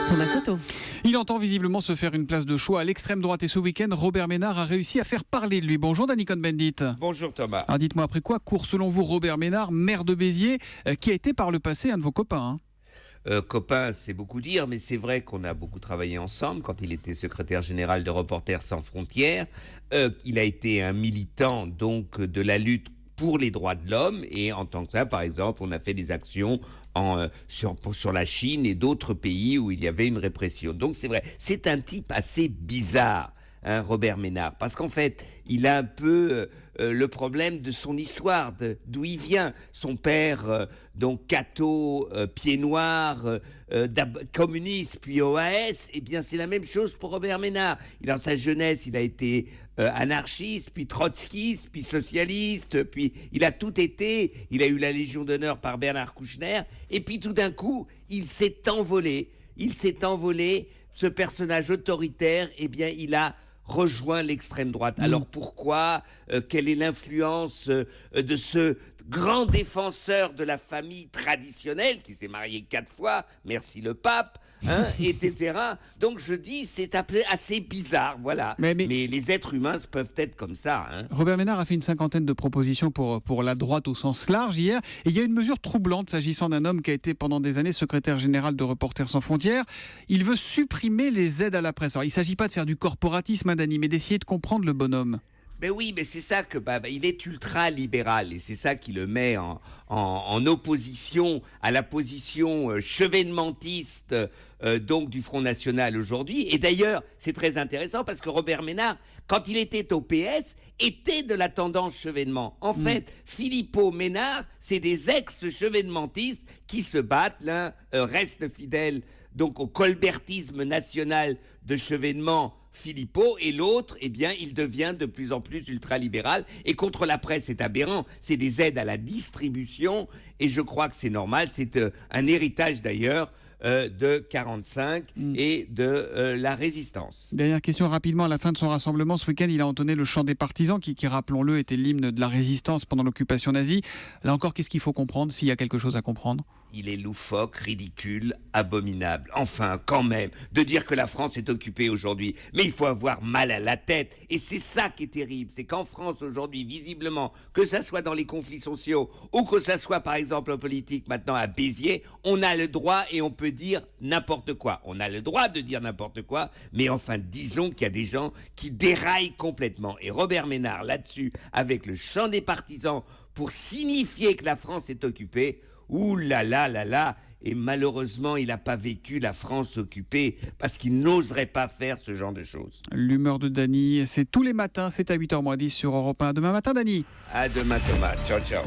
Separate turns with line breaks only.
Thomas Soto.
Il entend visiblement se faire une place de choix à l'extrême droite et ce week-end, Robert Ménard a réussi à faire parler de lui. Bonjour Danny Cohn-Bendit.
Bonjour Thomas.
Alors dites-moi après quoi court selon vous Robert Ménard, maire de Béziers, qui a été par le passé un de vos copains
Copain, c'est beaucoup dire, mais c'est vrai qu'on a beaucoup travaillé ensemble quand il était secrétaire général de Reporters sans frontières. Il a été un militant donc de la lutte pour les droits de l'homme et en tant que ça, par exemple, on a fait des actions sur la Chine et d'autres pays où il y avait une répression. Donc c'est vrai, c'est un type assez bizarre, hein, Robert Ménard, parce qu'en fait, il a un peu le problème de son histoire, d'où il vient. Son père, donc catho, pied noir, communiste, puis OAS, eh bien c'est la même chose pour Robert Ménard. Dans sa jeunesse, il a été anarchiste, puis trotskiste, puis socialiste, puis il a tout été. Il a eu la Légion d'honneur par Bernard Kouchner, et puis tout d'un coup, il s'est envolé. Ce personnage autoritaire, eh bien, il a rejoint l'extrême droite. Alors pourquoi quelle est l'influence de ce grand défenseur de la famille traditionnelle qui s'est marié 4 fois, merci le pape, hein, etc. Donc je dis c'est assez bizarre, voilà. Mais les êtres humains peuvent être comme ça. Hein.
Robert Ménard a fait une 50aine de propositions pour la droite au sens large hier. Et il y a une mesure troublante s'agissant d'un homme qui a été pendant des années secrétaire général de Reporters sans frontières. Il veut supprimer les aides à la presse. Alors il ne s'agit pas de faire du corporatisme, Dany, mais d'essayer de comprendre le bonhomme.
Ben oui, mais c'est ça que il est ultra-libéral et c'est ça qui le met en opposition à la position chevènementiste donc du Front National aujourd'hui. Et d'ailleurs, c'est très intéressant parce que Robert Ménard, quand il était au PS, était de la tendance chevènement. En fait, Philippot, Ménard, c'est des ex-chevènementistes qui se battent, l'un reste fidèle donc au colbertisme national de chevènement, Philippot, et l'autre, eh bien, il devient de plus en plus ultralibéral. Et contre la presse, c'est aberrant. C'est des aides à la distribution, et je crois que c'est normal. C'est un héritage d'ailleurs de 45 et de la résistance.
Dernière question rapidement, à la fin de son rassemblement ce week-end, il a entonné le chant des partisans qui rappelons-le, était l'hymne de la résistance pendant l'occupation nazie. Là encore, qu'est-ce qu'il faut comprendre, s'il y a quelque chose à comprendre ?
Il est loufoque, ridicule, abominable. Enfin, quand même, de dire que la France est occupée aujourd'hui. Mais il faut avoir mal à la tête. Et c'est ça qui est terrible. C'est qu'en France aujourd'hui, visiblement, que ça soit dans les conflits sociaux ou que ça soit par exemple en politique maintenant à Béziers, on a le droit et on peut dire n'importe quoi. On a le droit de dire n'importe quoi, mais enfin, disons qu'il y a des gens qui déraillent complètement. Et Robert Ménard, là-dessus, avec le chant des partisans pour signifier que la France est occupée, ouh là là là là, et malheureusement, il n'a pas vécu la France occupée parce qu'il n'oserait pas faire ce genre de choses.
L'humeur de Dany, c'est tous les matins, c'est à 8h moins 10 sur Europe 1. À demain matin, Dany.
À demain Thomas, ciao ciao.